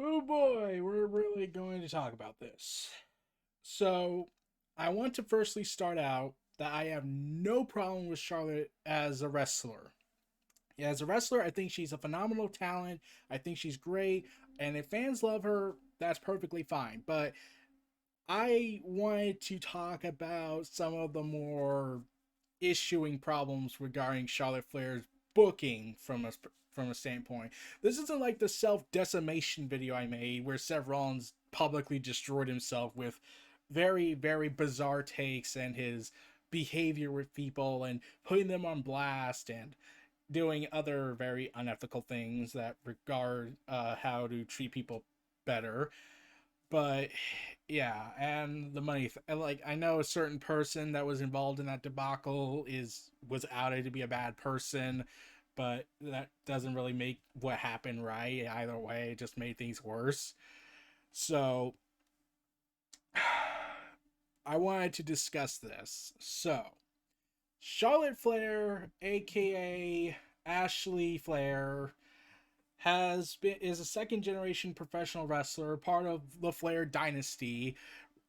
Oh boy, we're really going to talk about this. So, I want to firstly start out that I have no problem with Charlotte as a wrestler. As a wrestler, I think she's a phenomenal talent. I think she's great. And if fans love her, that's perfectly fine. But I wanted to talk about some of the more issuing problems regarding Charlotte Flair's booking from a standpoint. This isn't like the self decimation video I made where Seth Rollins publicly destroyed himself with very bizarre takes and his behavior with people and putting them on blast and doing other very unethical things that regard how to treat people better. But yeah, and the money like I know a certain person that was involved in that debacle is was outed to be a bad person, but that doesn't really make what happened right either way. It just made things worse. So I wanted to discuss this. So Charlotte Flair, aka Ashley Flair, is a second generation professional wrestler, part of the Flair dynasty,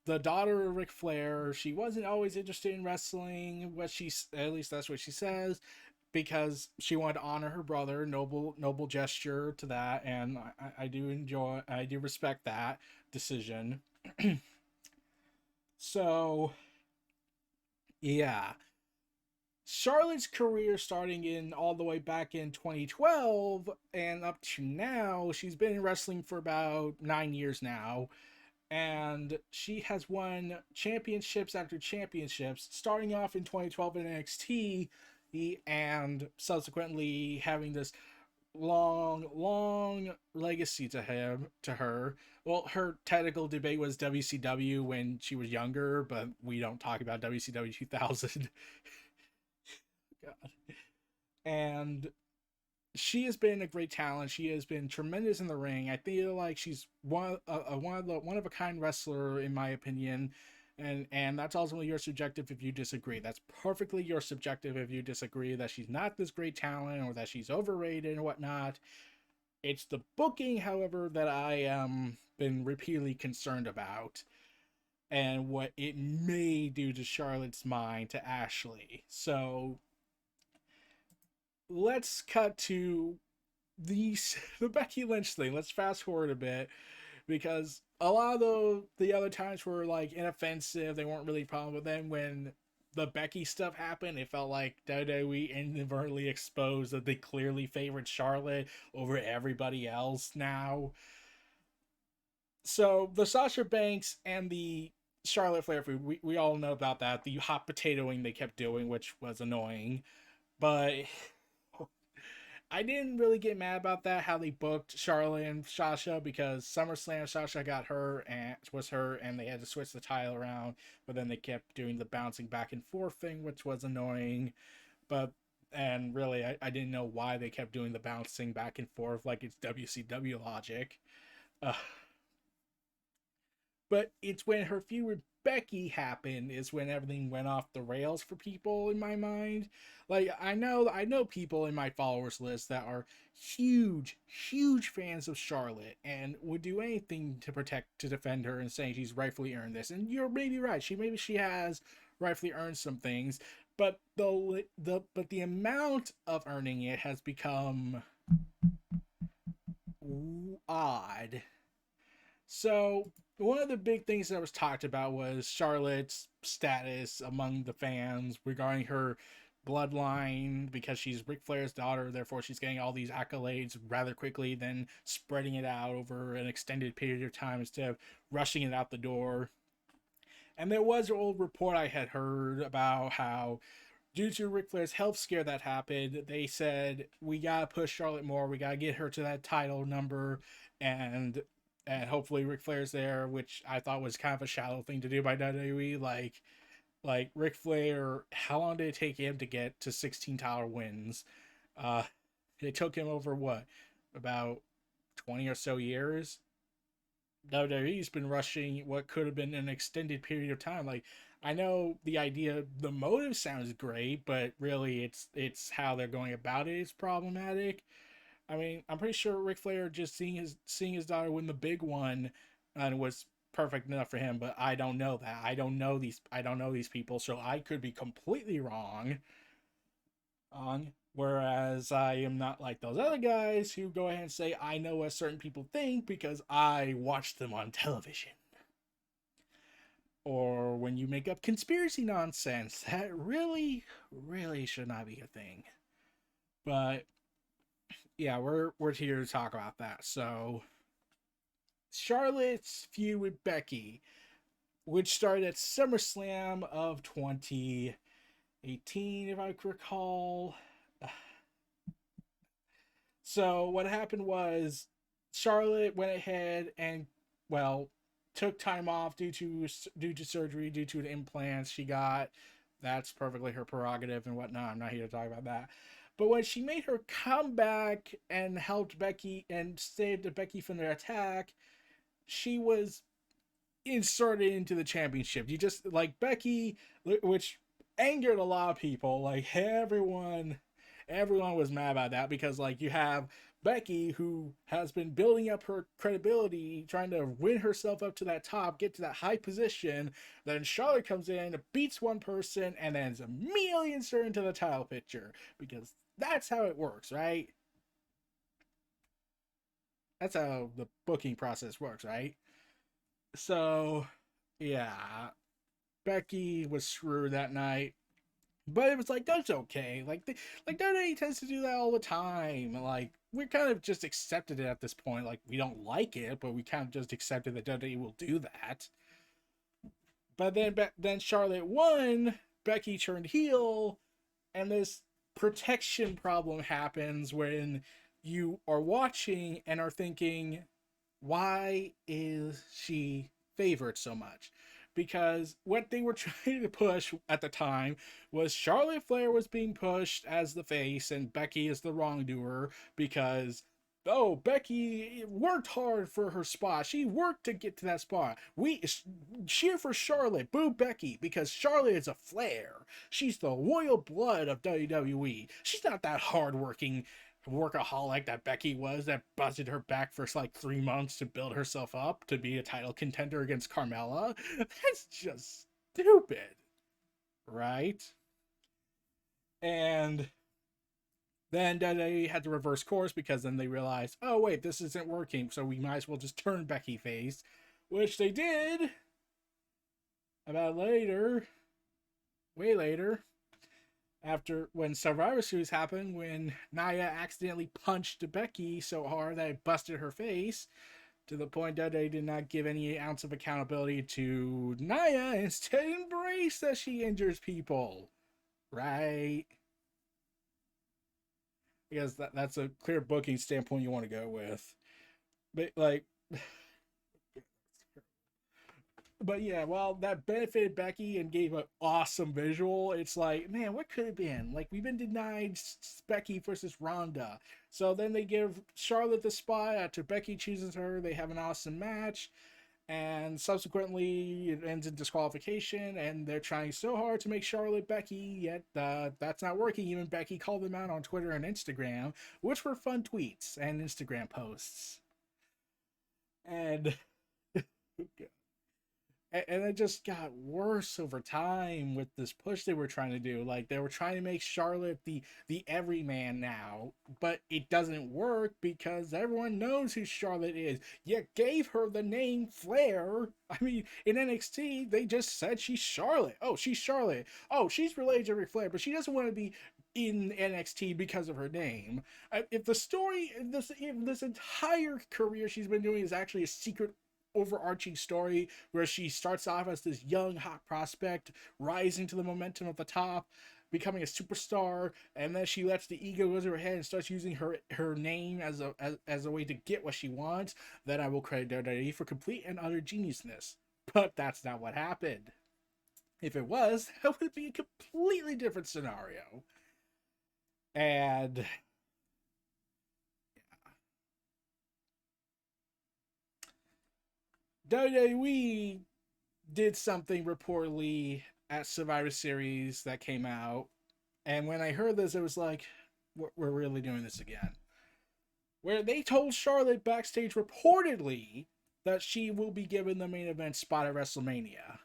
the daughter of Ric Flair. She wasn't always interested in wrestling. At least that's what she says, because she wanted to honor her brother. Noble gesture to that, and I do respect that decision. So yeah, Charlotte's career starting in all the way back in 2012 and up to now, she's been in wrestling for about 9 years now, and she has won championships after championships, starting off in 2012 in NXT, and subsequently having this long legacy to her. Well, her technical debate was WCW when she was younger, but we don't talk about WCW 2000. God. And she has been a great talent. She has been tremendous in the ring. I feel like she's one of a kind wrestler in my opinion, and that's ultimately your subjective if you disagree. That's perfectly your subjective if you disagree that she's not this great talent or that she's overrated and whatnot. It's the booking, however, that I am been repeatedly concerned about, and what it may do to Charlotte's mind to Ashley. So let's cut to the Becky Lynch thing. Let's fast forward a bit because a lot of the other times were like inoffensive. They weren't really a problem. But then when the Becky stuff happened, it felt like WWE inadvertently exposed that they clearly favored Charlotte over everybody else now. So the Sasha Banks and the Charlotte Flair feud, we all know about that. The hot potatoing they kept doing, which was annoying. But I didn't really get mad about that, how they booked Charlotte and Sasha, because SummerSlam Sasha got her and was hurt and they had to switch the title around, but then they kept doing the bouncing back and forth thing, which was annoying. But and really I didn't know why they kept doing the bouncing back and forth like it's WCW logic. Uh, but it's when her feud with Becky happened is when everything went off the rails for people in my mind. Like I know people in my followers list that are huge fans of Charlotte and would do anything to defend her and saying she's rightfully earned this. And you're maybe right. She has rightfully earned some things, but the amount of earning it has become odd. So one of the big things that was talked about was Charlotte's status among the fans regarding her bloodline because she's Ric Flair's daughter, therefore she's getting all these accolades rather quickly, then spreading it out over an extended period of time instead of rushing it out the door. And there was an old report I had heard about how due to Ric Flair's health scare that happened, they said we gotta push Charlotte more. We gotta get her to that title number, and hopefully Ric Flair's there, which I thought was kind of a shallow thing to do by WWE. Like Ric Flair, how long did it take him to get to 16 title wins? Uh, it took him over what, about 20 or so years. WWE's been rushing what could have been an extended period of time. Like, I know the idea, the motive sounds great, but really, it's how they're going about it is problematic. I mean, I'm pretty sure Ric Flair just seeing his daughter win the big one, and was perfect enough for him. But I don't know that. I don't know these people, so I could be completely wrong. On whereas I am not like those other guys who go ahead and say I know what certain people think because I watch them on television. Or when you make up conspiracy nonsense, that really should not be a thing. But yeah, we're here to talk about that. So Charlotte's feud with Becky, which started at SummerSlam of 2018, if I recall. So what happened was Charlotte went ahead and, well, took time off due to surgery, due to the implants she got. That's perfectly her prerogative and whatnot. I'm not here to talk about that. But when she made her comeback and helped Becky and saved Becky from the attack, she was inserted into the championship. You just like Becky, which angered a lot of people. Like everyone was mad about that because like you have Becky who has been building up her credibility, trying to win herself up to that top, get to that high position. Then Charlotte comes in, beats one person, and then is immediately inserted into the title picture because that's how it works, right? That's how the booking process works, right? So, yeah, Becky was screwed that night. But it was like that's okay. Like WWE tends to do that all the time. Like we're kind of just accepted it at this point. Like we don't like it, but we kind of just accepted that WWE will do that. But then Charlotte won. Becky turned heel, and this protection problem happens when you are watching and are thinking, why is she favored so much? Because what they were trying to push at the time was Charlotte Flair was being pushed as the face and Becky is the wrongdoer because oh, Becky worked hard for her spot. She worked to get to that spot. We cheer for Charlotte, boo Becky, because Charlotte is a Flair. She's the royal blood of WWE. She's not that hardworking workaholic that Becky was that busted her back for like 3 months to build herself up to be a title contender against Carmella. That's just stupid, right? And then they had to reverse course because then they realized, oh wait, this isn't working, so we might as well just turn Becky face, which they did about later, way later, after when Survivor Series happened, when Nia accidentally punched Becky so hard that it busted her face, to the point that they did not give any ounce of accountability to Nia, instead embrace that she injures people, right? Because that's a clear booking standpoint you want to go with. But like, but yeah, well, that benefited Becky and gave an awesome visual. It's like, man, what could have been? Like, we've been denied Becky versus Ronda. So then they give Charlotte the spot after Becky chooses her. They have an awesome match. And subsequently, it ends in disqualification. And they're trying so hard to make Charlotte Becky, yet that's not working. Even Becky called them out on Twitter and Instagram, which were fun tweets and Instagram posts. And and it just got worse over time with this push they were trying to do. Like they were trying to make Charlotte the everyman now, but it doesn't work because everyone knows who Charlotte is. You gave her the name Flair. I mean, in NXT they just said she's Charlotte. Oh, she's Charlotte. Oh, she's related to Ric Flair, but she doesn't want to be in NXT because of her name. If the story, if this entire career she's been doing is actually a secret overarching story where she starts off as this young hot prospect rising to the momentum of the top, becoming a superstar, and then she lets the ego go to her head and starts using her name as a way to get what she wants, then I will credit WWE for complete and utter geniusness. But that's not what happened. If it was, that would be a completely different scenario. And WWE did something reportedly at Survivor Series that came out, and when I heard this, it was like, we're really doing this again. where they told Charlotte backstage reportedly that she will be given the main event spot at WrestleMania.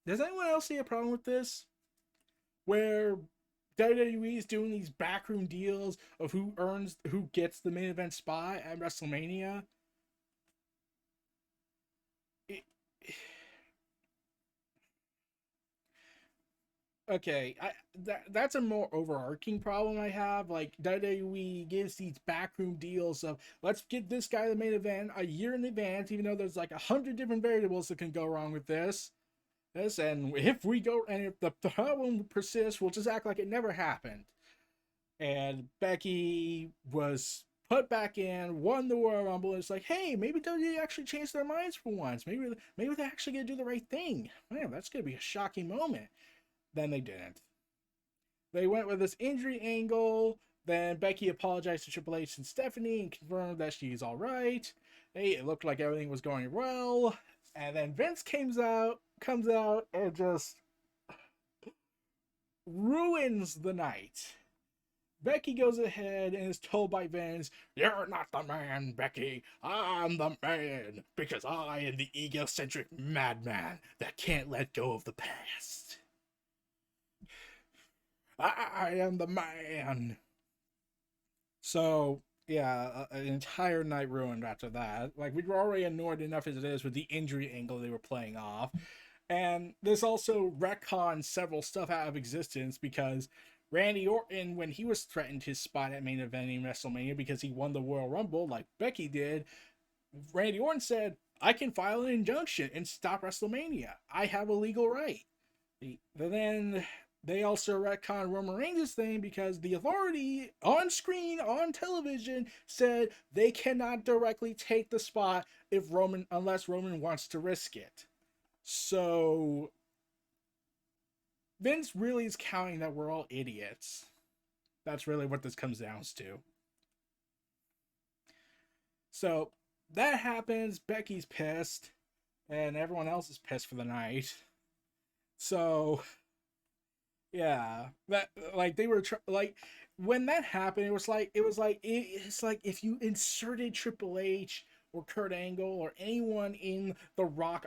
Does anyone else see a problem with this? Where WWE is doing these backroom deals of who gets the main event spot at WrestleMania. It, okay, that's a more overarching problem I have. Like WWE gives these backroom deals of let's get this guy the main event a year in advance, even though there's like 100 different variables that can go wrong with this. And if the problem persists, we'll just act like it never happened. And Becky was put back in, won the Royal Rumble. And it's like, hey, maybe WWE actually changed their minds for once. Maybe they're actually gonna do the right thing. Man, that's gonna be a shocking moment. Then they didn't. They went with this injury angle. Then Becky apologized to Triple H and Stephanie and confirmed that she's all right. Hey, it looked like everything was going well. And then Vince comes out and just ruins the night. Becky goes ahead and is told by Vince, "You're not the man, Becky. I'm the man because I am the egocentric madman that can't let go of the past. I am the man." So, yeah, an entire night ruined after that. Like, we were already annoyed enough as it is with the injury angle they were playing off. And this also retcons several stuff out of existence because Randy Orton, when he was threatened his spot at main event in WrestleMania because he won the Royal Rumble like Becky did, Randy Orton said, I can file an injunction and stop WrestleMania. I have a legal right. Then they also retcon Roman Reigns' thing because the authority on screen, on television, said they cannot directly take the spot unless Roman wants to risk it. So Vince really is counting that we're all idiots. That's really what this comes down to. So that happens. Becky's pissed, and everyone else is pissed for the night. So yeah, that like they were like when that happened, it's like if you inserted Triple H or Kurt Angle or anyone in the Rock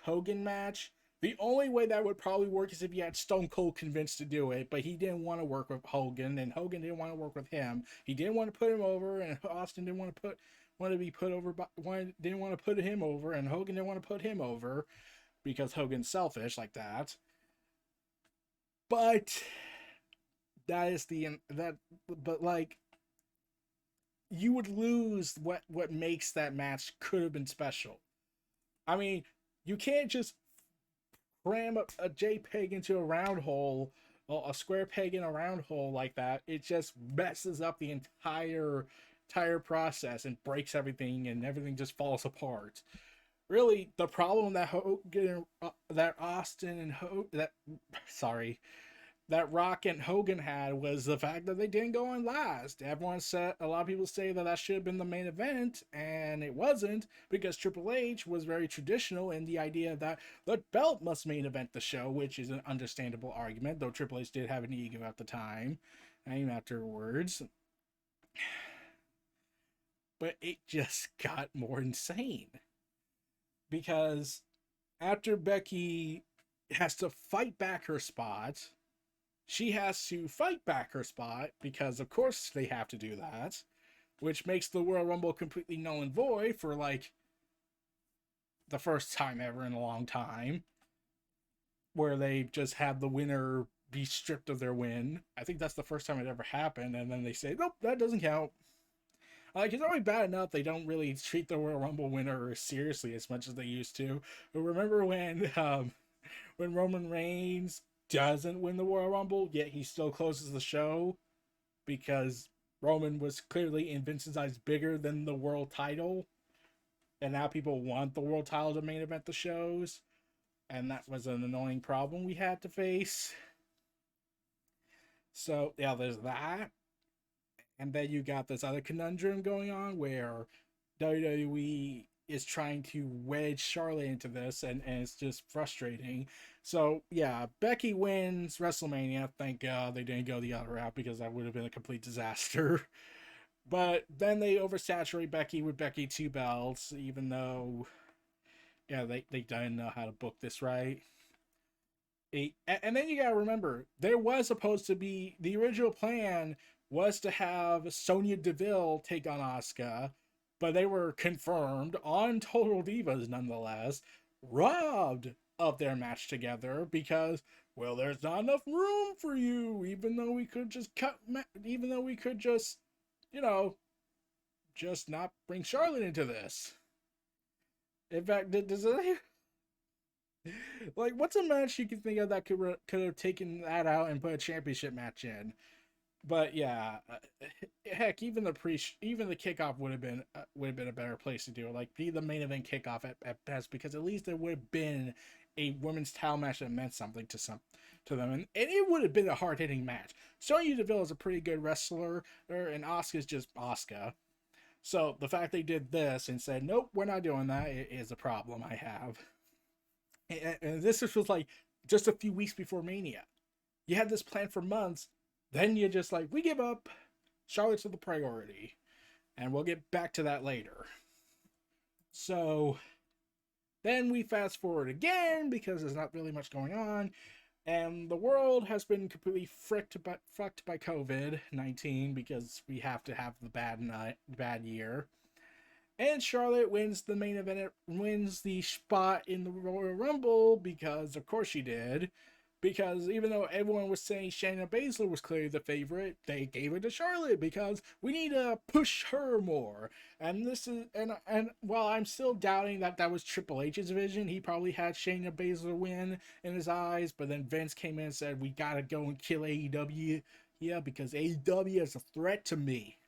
Hogan match. The only way that would probably work is if you had Stone Cold convinced to do it, but he didn't want to work with Hogan, and Hogan didn't want to work with him. He didn't want to put him over, and Austin didn't want to be put over, didn't want to put him over, and Hogan didn't want to put him over because Hogan's selfish like that. But that is but like you would lose what makes that match could have been special. I mean, you can't just cram a JPEG into a round hole, a square peg in a round hole like that. It just messes up the entire process and breaks everything, and everything just falls apart. Really, the problem that Hogan, that Austin and that Rock and Hogan had was the fact that they didn't go on last. A lot of people say that should have been the main event, and it wasn't because Triple H was very traditional in the idea that the belt must main event the show, which is an understandable argument, though Triple H did have an ego at the time, and even afterwards. But it just got more insane because after Becky has to fight back her spot, she has to fight back her spot because, of course, they have to do that, which makes the Royal Rumble completely null and void for like the first time ever in a long time, where they just have the winner be stripped of their win. I think that's the first time it ever happened, and then they say, nope, that doesn't count. Like, it's already bad enough they don't really treat the Royal Rumble winner seriously as much as they used to. But remember when Roman Reigns doesn't win the Royal Rumble, yet he still closes the show because Roman was clearly in Vince's eyes bigger than the world title, and now people want the world title to main event the shows, and that was an annoying problem we had to face. So yeah, there's that. And then you got this other conundrum going on where WWE is trying to wedge Charlotte into this, and it's just frustrating. So yeah, Becky wins WrestleMania. Thank God they didn't go the other route, because that would have been a complete disaster. But then they oversaturate Becky with Becky 2 belts, even though, yeah, they didn't know how to book this right. And then you gotta remember, there was supposed to be, the original plan was to have Sonya Deville take on Asuka, but they were confirmed on Total Divas nonetheless, robbed of their match together because, well, there's not enough room for you, even though we could just even though we could just, you know, just not bring Charlotte into this. In fact, does it, like, what's a match you can think of that could have taken that out and put a championship match in? But yeah, heck, even the kickoff would have been a better place to do it. Like, be the main event kickoff at best, because at least there would have been a women's title match that meant something to them, and it would have been a hard hitting match. Sonya Deville is a pretty good wrestler, and Asuka's just Asuka. So the fact they did this and said, nope, we're not doing that, is a problem I have. And this was like just a few weeks before Mania. You had this plan for months, then you just like, we give up. Charlotte's the priority, and we'll get back to that later. So then we fast forward again, because there's not really much going on, and the world has been completely fucked by COVID-19, because we have to have the bad year. And Charlotte wins the main event, wins the spot in the Royal Rumble, because of course she did. Because even though everyone was saying Shayna Baszler was clearly the favorite, they gave it to Charlotte because we need to push her more. And this is and while I'm still doubting that was Triple H's vision, he probably had Shayna Baszler win in his eyes. But then Vince came in and said, we gotta go and kill AEW, yeah, because AEW is a threat to me.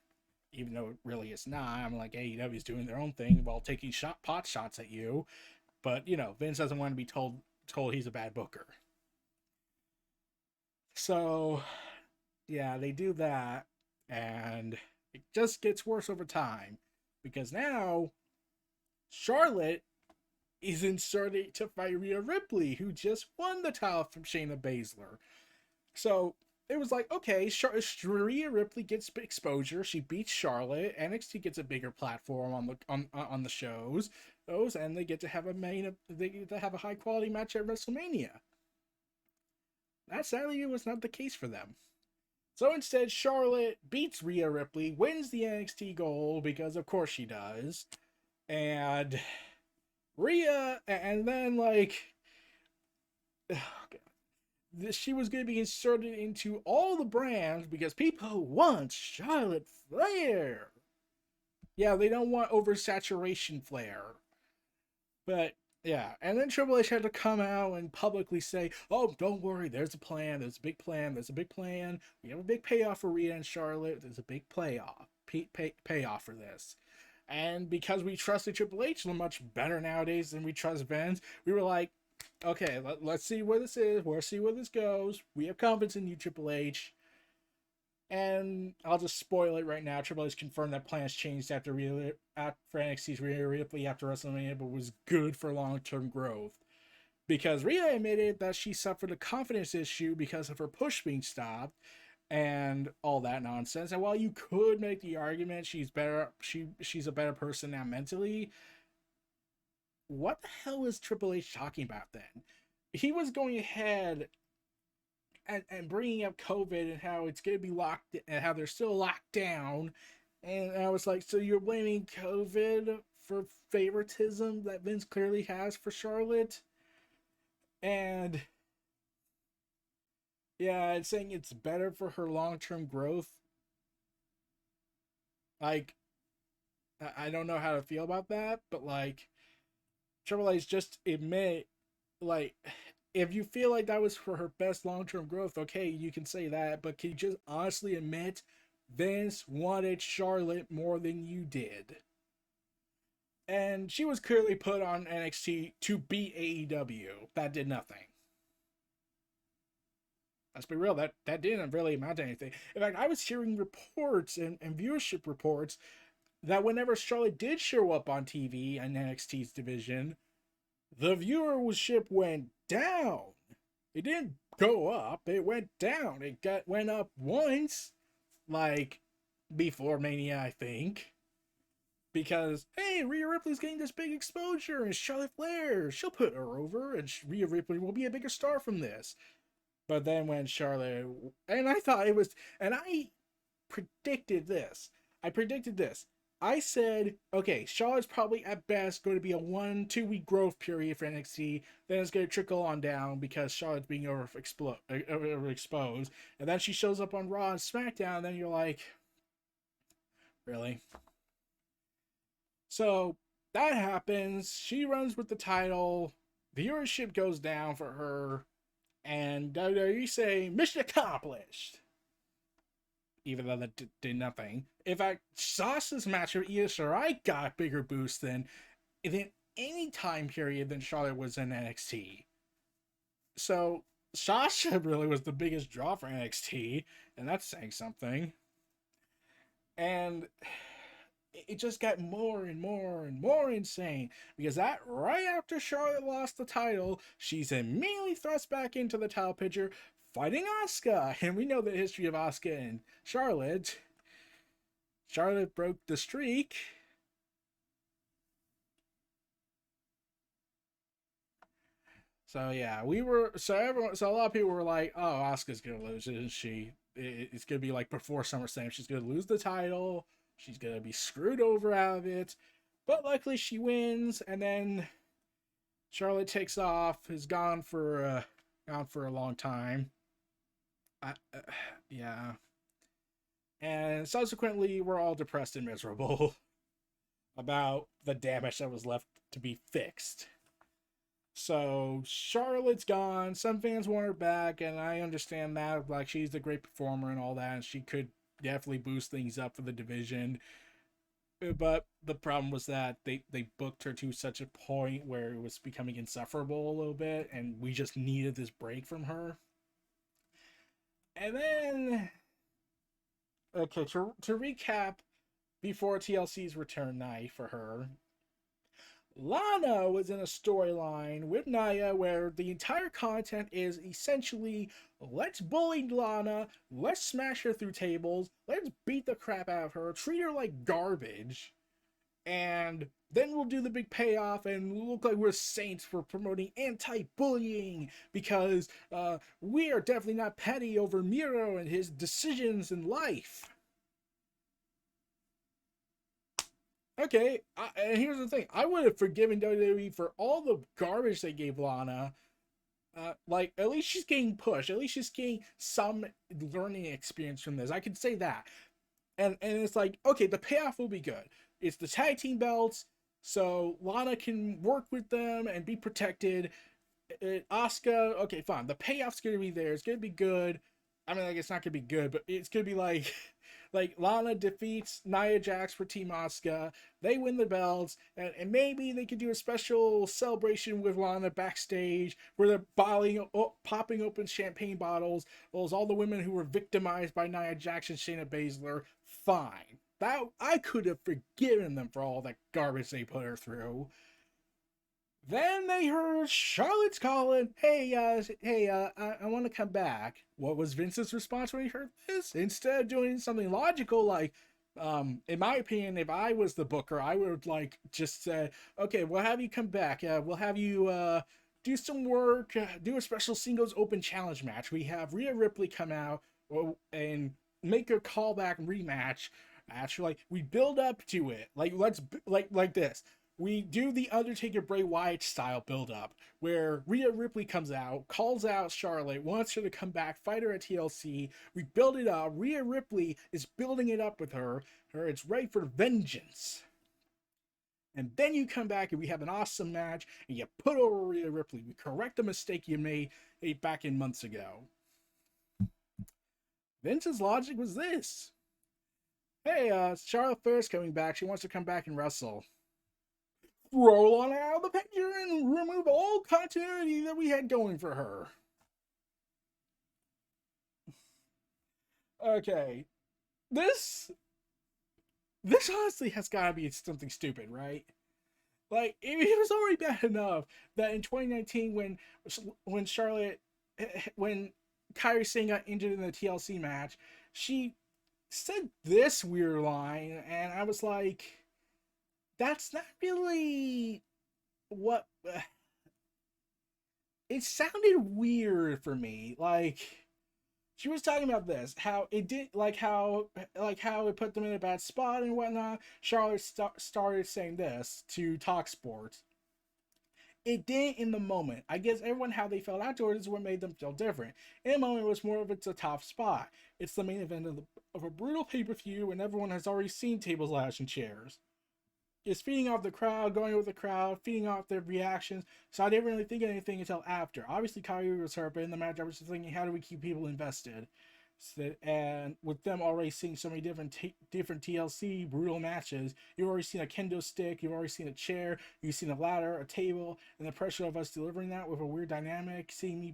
Even though it really is not. I'm like, AEW is doing their own thing while taking pot shots at you. But you know, Vince doesn't want to be told he's a bad booker. So yeah, they do that, and it just gets worse over time, because now Charlotte is inserted to fight Rhea Ripley, who just won the title from Shayna Baszler. So it was like, okay, Rhea Ripley gets exposure. She beats Charlotte. NXT gets a bigger platform on the shows. And they get to have a high quality match at WrestleMania. That sadly was not the case for them. So instead, Charlotte beats Rhea Ripley, wins the NXT gold, because of course she does. And Rhea, and then like, she was going to be inserted into all the brands because people want Charlotte Flair. Yeah, they don't want oversaturation Flair. But yeah, and then Triple H had to come out and publicly say, oh, don't worry, there's a plan, there's a big plan, there's a big plan. We have a big payoff for Rhea and Charlotte. There's a big payoff for this. And because we trusted Triple H much better nowadays than we trust Vince, we were like, okay, let's see where this is. We'll see where this goes. We have confidence in you, Triple H. And I'll just spoil it right now. Triple H confirmed that plans changed after NXT's Rhea Ripley after WrestleMania, but was good for long-term growth. Because Rhea admitted that she suffered a confidence issue because of her push being stopped and all that nonsense. And while you could make the argument she's a better person now mentally, what the hell was Triple H talking about then? He was going ahead and bringing up COVID and how it's going to be locked, and how they're still locked down. And I was like, so you're blaming COVID for favoritism that Vince clearly has for Charlotte? And yeah, it's saying it's better for her long-term growth. Like, I don't know how to feel about that, but like, Triple H just admit, like, if you feel like that was for her best long-term growth, okay, you can say that, but can you just honestly admit Vince wanted Charlotte more than you did? And she was clearly put on NXT to beat AEW. That did nothing. Let's be real, that didn't really amount to anything. In fact, I was hearing reports and viewership reports that whenever Charlotte did show up on TV in NXT's division, the viewership went down. It didn't go up, it went down. Went up once, like before Mania, I think. Because, hey, Rhea Ripley's getting this big exposure, and Charlotte Flair, she'll put her over, and Rhea Ripley will be a bigger star from this. But then when Charlotte, and I thought it was, and I predicted this. I said, okay, Charlotte's probably at best going to be a 1-2 week growth period for NXT. Then it's going to trickle on down because Charlotte's being overexposed. And then she shows up on Raw and SmackDown, and then you're like, really? So that happens. She runs with the title. Viewership goes down for her. And WWE say, mission accomplished. Even though that did nothing. In fact, Sasha's match with Io Shirai got a bigger boost than any time period than Charlotte was in NXT. So Sasha really was the biggest draw for NXT, and that's saying something. And it just got more and more and more insane, because that right after Charlotte lost the title, she's immediately thrust back into the title picture fighting Asuka. And we know the history of Asuka and Charlotte. Charlotte broke the streak. So yeah, so a lot of people were like, oh, Asuka's gonna lose, isn't she? It's gonna be like before SummerSlam, she's gonna lose the title. She's gonna be screwed over out of it, but luckily she wins, and then Charlotte takes off, is gone for a long time. Yeah, and subsequently we're all depressed and miserable about the damage that was left to be fixed. So Charlotte's gone. Some fans want her back, and I understand that. Like, she's a great performer and all that, and she could definitely boost things up for the division. But the problem was that they booked her to such a point where it was becoming insufferable a little bit, and we just needed this break from her. And then, okay, to recap, before TLC's return night for her, Lana was in a storyline with Nia where the entire content is essentially, let's bully Lana, let's smash her through tables, let's beat the crap out of her, treat her like garbage, and then we'll do the big payoff and look like we're saints for promoting anti-bullying, because we are definitely not petty over Miro and his decisions in life. Okay, and here's the thing. I would have forgiven WWE for all the garbage they gave Lana. Like, at least she's getting pushed. At least she's getting some learning experience from this. I could say that. And it's like, okay, the payoff will be good. It's the tag team belts, so Lana can work with them and be protected. Asuka, okay, fine. The payoff's going to be there. It's going to be good. I mean, like, it's not going to be good, but it's going to be like... Like, Lana defeats Nia Jax for Team Asuka. They win the belts, and maybe they could do a special celebration with Lana backstage where they're popping open champagne bottles. Well, all the women who were victimized by Nia Jax and Shayna Baszler. Fine. That I could have forgiven them for all that garbage they put her through. Then they heard Charlotte's calling. Hey, I want to come back. What was Vince's response when he heard this? Instead of doing something logical, like, in my opinion, if I was the booker, I would like just say, okay, we'll have you come back. We'll have you do some work, do a special singles open challenge match. We have Rhea Ripley come out and make a callback rematch. Actually, we build up to it. Like, let's like this. We do the Undertaker Bray Wyatt style build up where Rhea Ripley comes out, calls out Charlotte, wants her to come back, fight her at TLC. We build it up. Rhea Ripley is building it up with her. It's ready for vengeance. And then you come back and we have an awesome match and you put over Rhea Ripley. We correct the mistake you made back in months ago. Vince's logic was this. Hey, Charlotte Flair's coming back. She wants to come back and wrestle. Roll on out of the picture and remove all continuity that we had going for her. Okay. This this honestly has got to be something stupid, right? Like, it was already bad enough that in 2019, when Charlotte, when Kairi Sane got injured in the TLC match, she said this weird line, and I was like, that's not really what. It sounded weird for me. Like, she was talking about this, how it did, like how it put them in a bad spot and whatnot. Charlotte started saying this to Talk Sports. It didn't in the moment. I guess everyone how they felt afterwards is what made them feel different. In the moment, it was more of it's a tough spot. It's the main event of a brutal pay per view, and everyone has already seen tables, ladders, and chairs. It's feeding off the crowd, going with the crowd, feeding off their reactions. So I didn't really think of anything until after. Obviously, Kyrie was hurt, but in the match, I was just thinking, how do we keep people invested? So, and with them already seeing so many different TLC brutal matches, you've already seen a kendo stick, you've already seen a chair, you've seen a ladder, a table, and the pressure of us delivering that with a weird dynamic. Seeing me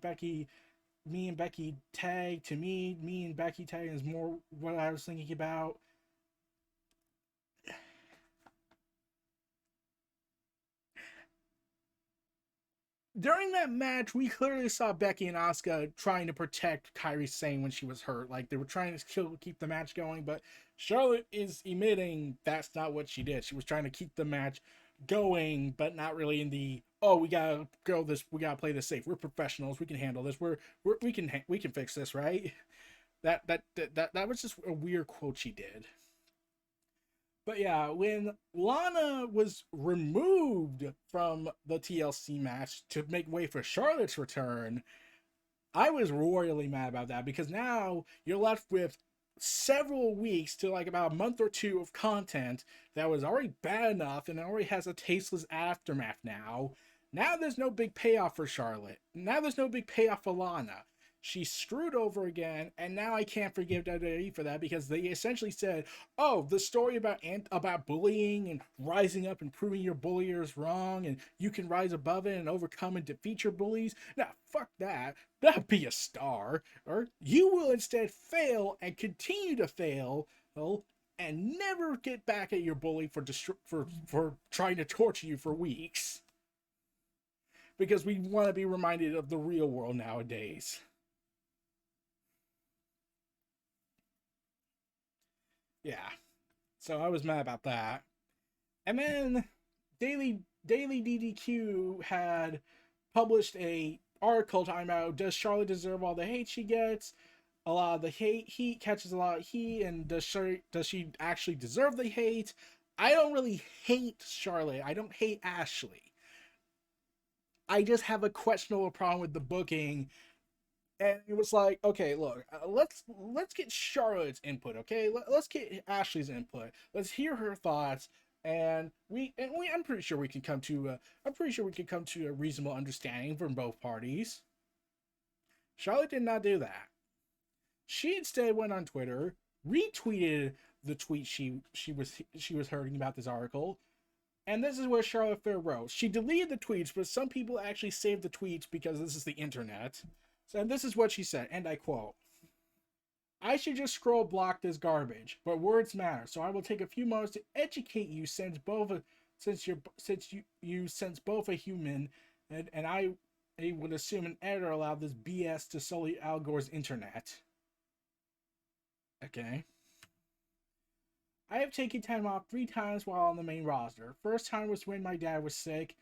and Becky tag, to me and Becky tag is more what I was thinking about. During that match, we clearly saw Becky and Asuka trying to protect Kairi Sane when she was hurt. Like, they were trying to keep the match going, but Charlotte is admitting that's not what she did. She was trying to keep the match going, but not really in the, oh, we gotta go this, we gotta play this safe. We're professionals. We can handle this. We can fix this, right? That was just a weird quote she did. But yeah, when Lana was removed from the TLC match to make way for Charlotte's return, I was royally mad about that because now you're left with several weeks to like about a month or two of content that was already bad enough and it already has a tasteless aftermath now. Now there's no big payoff for Charlotte. Now there's no big payoff for Lana. She's screwed over again, and now I can't forgive WWE for that because they essentially said, "Oh, the story about bullying and rising up and proving your bulliers wrong, and you can rise above it and overcome and defeat your bullies." Now, fuck that. Not be a star, or you will instead fail and continue to fail, and never get back at your bully for trying to torture you for weeks. Because we want to be reminded of the real world nowadays. Yeah. So I was mad about that. And then Daily DDQ had published a article talking about, does Charlotte deserve all the hate she gets? A lot of the heat catches a lot of heat, and does she actually deserve the hate? I don't really hate Charlotte. I don't hate Ashley. I just have a questionable problem with the booking, and it was like, okay, look, let's get Charlotte's input, okay? Let's get Ashley's input. Let's hear her thoughts, and I'm pretty sure we can come to a reasonable understanding from both parties. Charlotte did not do that. She instead went on Twitter, retweeted the tweet she was hearing about this article, and this is what Charlotte Flair wrote. She deleted the tweets, but some people actually saved the tweets because this is the internet. So this is what she said, and I quote: "I should just scroll block this garbage, but words matter, so I will take a few moments to educate you since both a human and I would assume an editor allowed this BS to sully Al Gore's internet." Okay. "I have taken time off 3 times while on the main roster. First time was when my dad was sick.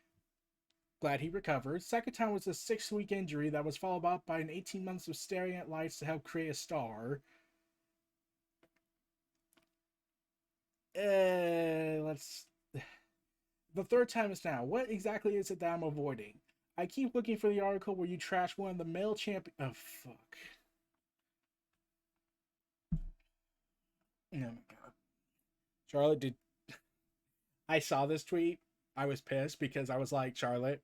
Glad he recovered. Second time was a 6-week injury that was followed up by an 18 months of staring at lights to help create a star. Let's. The third time is now. What exactly is it that I'm avoiding? I keep looking for the article where you trash one of the male champion. Oh, fuck. Oh, my God. Charlotte did. I saw this tweet. I was pissed because I was like, Charlotte,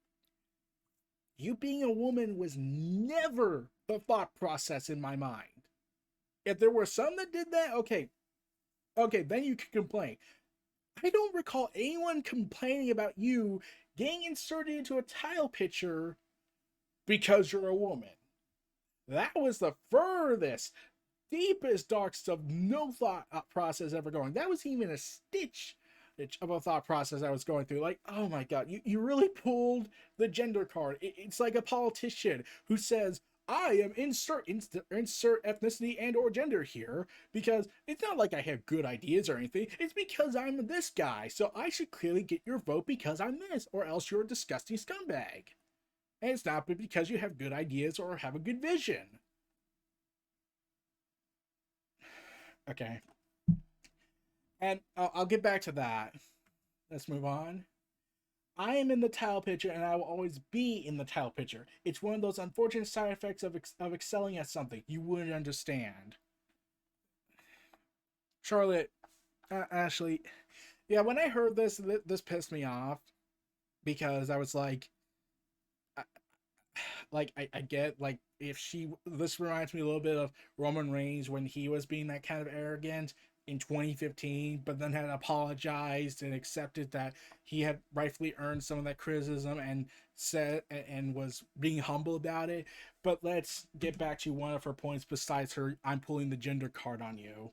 you being a woman was never the thought process in my mind. If there were some that did that, okay, then you could complain. I don't recall anyone complaining about you getting inserted into a title picture because you're a woman. That was the furthest. deepest, darkest of no thought process ever going. That was even a stitch of a thought process I was going through. Like, oh my god, you really pulled the gender card. It's like a politician who says, I am insert ethnicity and or gender here because it's not like I have good ideas or anything. It's because I'm this guy, so I should clearly get your vote because I'm this, or else you're a disgusting scumbag. And it's not because you have good ideas or have a good vision. Okay. And I'll get back to that. Let's move on. I am in the title picture and I will always be in the title picture. It's one of those unfortunate side effects of excelling at something you wouldn't understand. Charlotte, Ashley, yeah, when I heard this pissed me off because I was like, I get, like, if this reminds me a little bit of Roman Reigns when he was being that kind of arrogant in 2015, but then had apologized and accepted that he had rightfully earned some of that criticism and said and was being humble about it. But let's get back to one of her points besides her I'm pulling the gender card on you.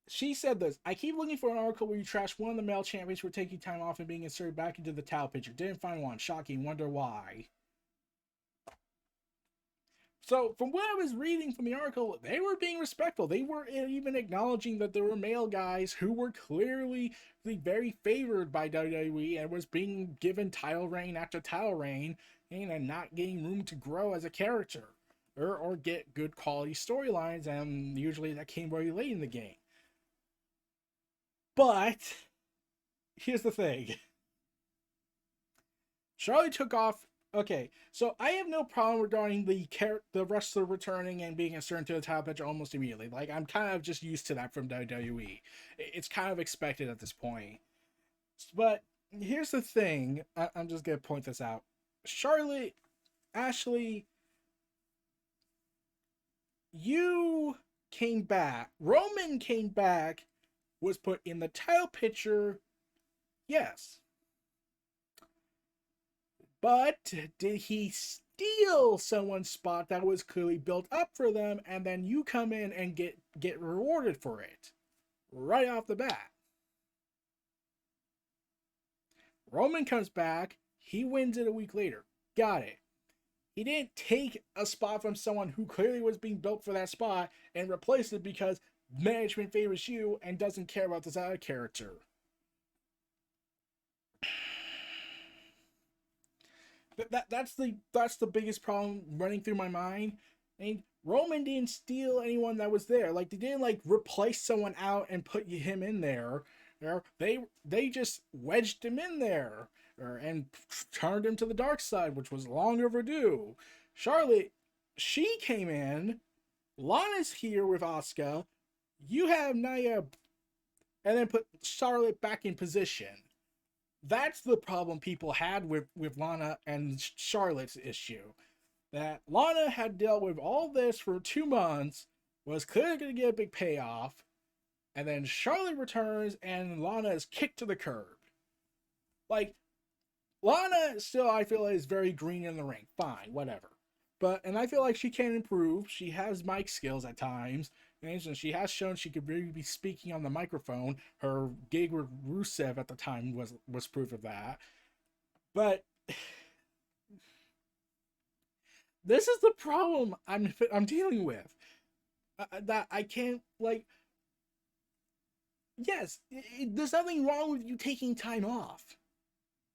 She said this, I keep looking for an article where you trash one of the male champions for taking time off and being inserted back into the title picture. Didn't find one. Shocking. Wonder why. So, from what I was reading from the article, they were being respectful. They were even acknowledging that there were male guys who were clearly very favored by WWE and was being given title reign after title reign and not getting room to grow as a character or get good quality storylines, and usually that came very late in the game. But here's the thing. Charlotte took off. Okay, so I have no problem regarding the wrestler returning and being inserted to the title picture almost immediately. Like, I'm kind of just used to that from WWE. It's kind of expected at this point. But here's the thing. I'm just going to point this out. Charlotte, Ashley, you came back. Roman came back, was put in the title picture. Yes. But did he steal someone's spot that was clearly built up for them, and then you come in and get rewarded for it right off the bat? Roman comes back, he wins it a week later. Got it. He didn't take a spot from someone who clearly was being built for that spot and replace it because management favors you and doesn't care about this other character. That's the biggest problem running through my mind. I mean, Roman didn't steal anyone that was there. Like, they didn't like replace someone out and put him in there. They just wedged him in there and turned him to the dark side, which was long overdue. Charlotte, she came in. Lana's here with Asuka. You have Nia, and then put Charlotte back in position. That's the problem people had with Lana and Charlotte's issue. That Lana had dealt with all this for 2 months, was clearly going to get a big payoff, and then Charlotte returns and Lana is kicked to the curb. Like, Lana still, I feel, is very green in the ring. Fine, whatever. And I feel like she can improve. She has mic skills at times. And she has shown she could really be speaking on the microphone. Her gig with Rusev at the time was proof of that. But this is the problem I'm dealing with. That I can't, like... Yes, there's nothing wrong with you taking time off.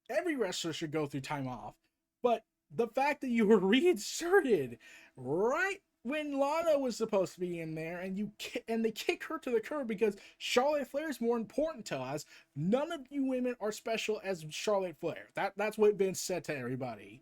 Every wrestler should go through time off. But the fact that you were reinserted right when Lana was supposed to be in there, and they kick her to the curb because Charlotte Flair is more important to us. None of you women are special as Charlotte Flair. That's what Vince said to everybody.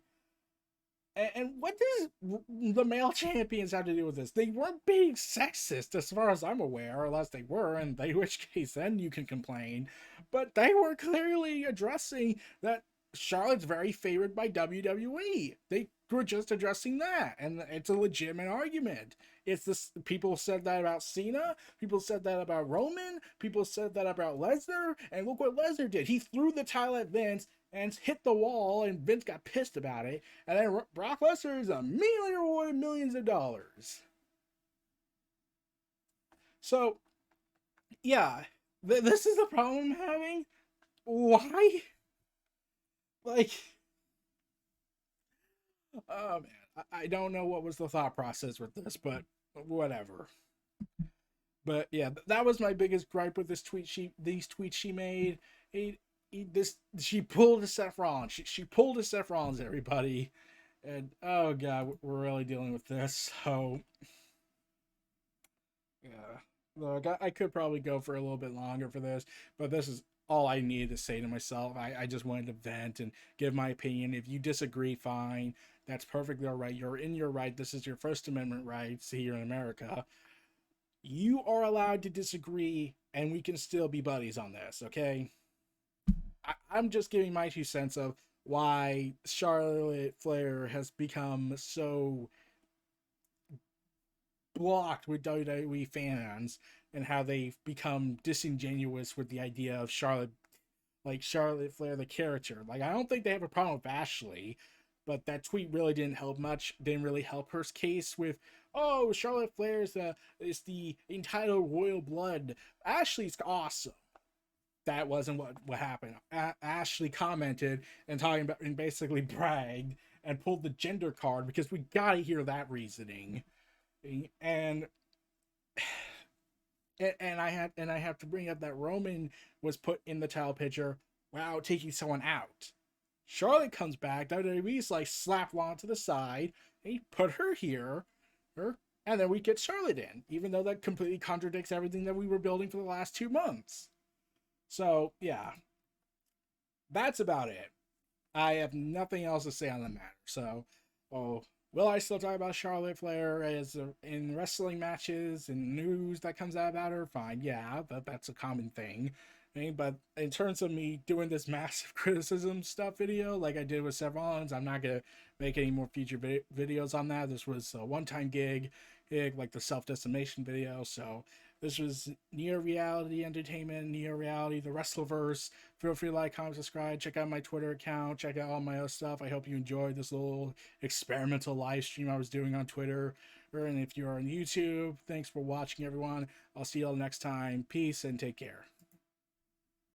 And what does the male champions have to do with this? They weren't being sexist, as far as I'm aware, unless they were, in which case then you can complain. But they were clearly addressing that Charlotte's very favored by WWE. They were just addressing that, and it's a legitimate argument. It's this. People said that about Cena. People said that about Roman. People said that about Lesnar. And look what Lesnar did. He threw the title at Vince and hit the wall, and Vince got pissed about it. And then Brock Lesnar is immediately rewarded millions of dollars. So, yeah, this is the problem I'm having. Why? Like, oh man, I don't know what was the thought process with this, but whatever. But yeah, that was my biggest gripe with these tweets she made. She pulled a Seth Rollins. She pulled a Seth Rollins, everybody. And oh god, we're really dealing with this. So yeah, look, I could probably go for a little bit longer for this, but this is all I needed to say to myself. I just wanted to vent and give my opinion. If you disagree, fine. That's perfectly all right. You're in your right. This is your First Amendment rights here in America. You are allowed to disagree, and we can still be buddies on this, okay? I'm just giving my 2 cents of why Charlotte Flair has become so blocked with WWE fans and how they've become disingenuous with the idea of Charlotte Flair, the character. Like, I don't think they have a problem with Ashley, but that tweet really didn't help much. Didn't really help her case with, oh, Charlotte Flair is the entitled royal blood. Ashley's awesome. That wasn't what happened. Ashley commented and talking about and basically bragged and pulled the gender card because we gotta hear that reasoning. And I have to bring up that Roman was put in the title picture without taking someone out. Charlotte comes back. WWE's like slap Lana to the side. And he put her here, and then we get Charlotte in, even though that completely contradicts everything that we were building for the last 2 months. So yeah, that's about it. I have nothing else to say on the matter. So, oh, will I still talk about Charlotte Flair as in wrestling matches and news that comes out about her? Fine, yeah, that's a common thing. But in terms of me doing this massive criticism stuff video like I did with Seth Rollins, I'm not gonna make any more future videos on that. This was a one-time gig, like the self-decimation video. So this was Near Reality Entertainment, Near Reality, the Wrestleverse. Feel free to like, comment, subscribe. Check out my Twitter account. Check out all my other stuff. I hope you enjoyed this little experimental live stream I was doing on Twitter. And if you're on YouTube, thanks for watching, everyone. I'll see you all next time. Peace and take care.